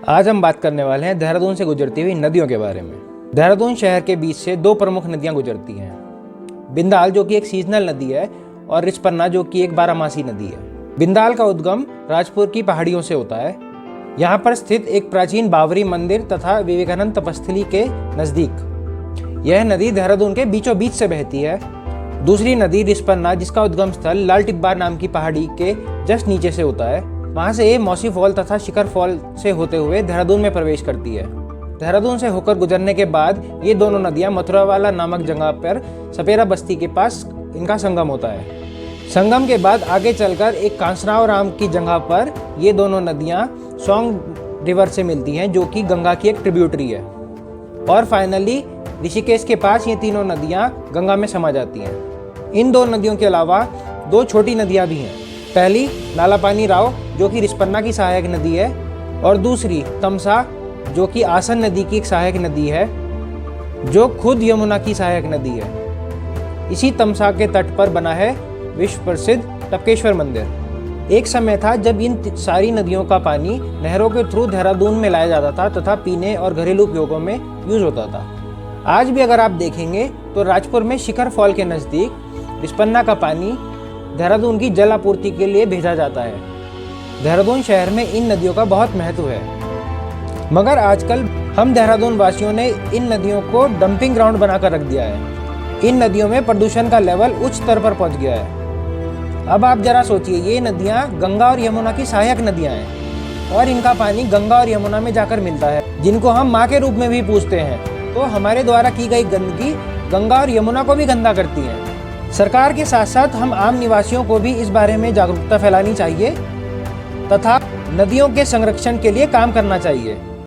आज हम बात करने वाले हैं देहरादून से गुजरती हुई नदियों के बारे में। देहरादून शहर के बीच से दो प्रमुख नदियां गुजरती हैं, बिंदाल जो कि एक सीजनल नदी है और रिछपन्ना जो कि एक बारहमासी नदी है। बिंदाल का उद्गम राजपुर की पहाड़ियों से होता है। यहाँ पर स्थित एक प्राचीन बावरी मंदिर तथा विवेकानंद तपस्थली के नज़दीक यह नदी देहरादून के बीचों बीच से बहती है। दूसरी नदी रिछपन्ना, जिसका उद्गम स्थल लाल टिब्बार नाम की पहाड़ी के जस्ट नीचे से होता है, वहाँ से ये मौसी फॉल तथा शिखर फॉल से होते हुए देहरादून में प्रवेश करती है। देहरादून से होकर गुजरने के बाद ये दोनों नदियाँ मथुरावाला नामक जगह पर सपेरा बस्ती के पास इनका संगम होता है। संगम के बाद आगे चलकर एक कांसराव राम की जगह पर ये दोनों नदियाँ सोंग रिवर से मिलती हैं, जो कि गंगा की एक ट्रिब्यूटरी है। और फाइनली ऋषिकेश के पास ये तीनों नदियाँ गंगा में समा जाती हैं। इन दो नदियों के अलावा दो छोटी नदियाँ भी हैं। पहली नालापानी राव जो कि रिछपन्ना की सहायक नदी है, और दूसरी तमसा जो कि आसन नदी की एक सहायक नदी है, जो खुद यमुना की सहायक नदी है। इसी तमसा के तट पर बना है विश्व प्रसिद्ध टपकेश्वर मंदिर। एक समय था जब इन सारी नदियों का पानी नहरों के थ्रू देहरादून में लाया जाता था तथा पीने और घरेलू उपयोगों में यूज होता था। आज भी अगर आप देखेंगे तो राजपुर में शिखर फॉल के नज़दीक रिछपन्ना का पानी देहरादून की जल आपूर्ति के लिए भेजा जाता है। देहरादून शहर में इन नदियों का बहुत महत्व है, मगर आजकल हम देहरादून वासियों ने इन नदियों को डंपिंग ग्राउंड बनाकर रख दिया है। इन नदियों में प्रदूषण का लेवल उच्च स्तर पर पहुंच गया है। अब आप जरा सोचिए, ये नदियां गंगा और यमुना की सहायक नदियां हैं और इनका पानी गंगा और यमुना में जाकर मिलता है, जिनको हम माँ के रूप में भी पूजते हैं। तो हमारे द्वारा की गई गंदगी गंगा और यमुना को भी गंदा करती है। सरकार के साथ साथ हम आम निवासियों को भी इस बारे में जागरूकता फैलानी चाहिए तथा नदियों के संरक्षण के लिए काम करना चाहिए।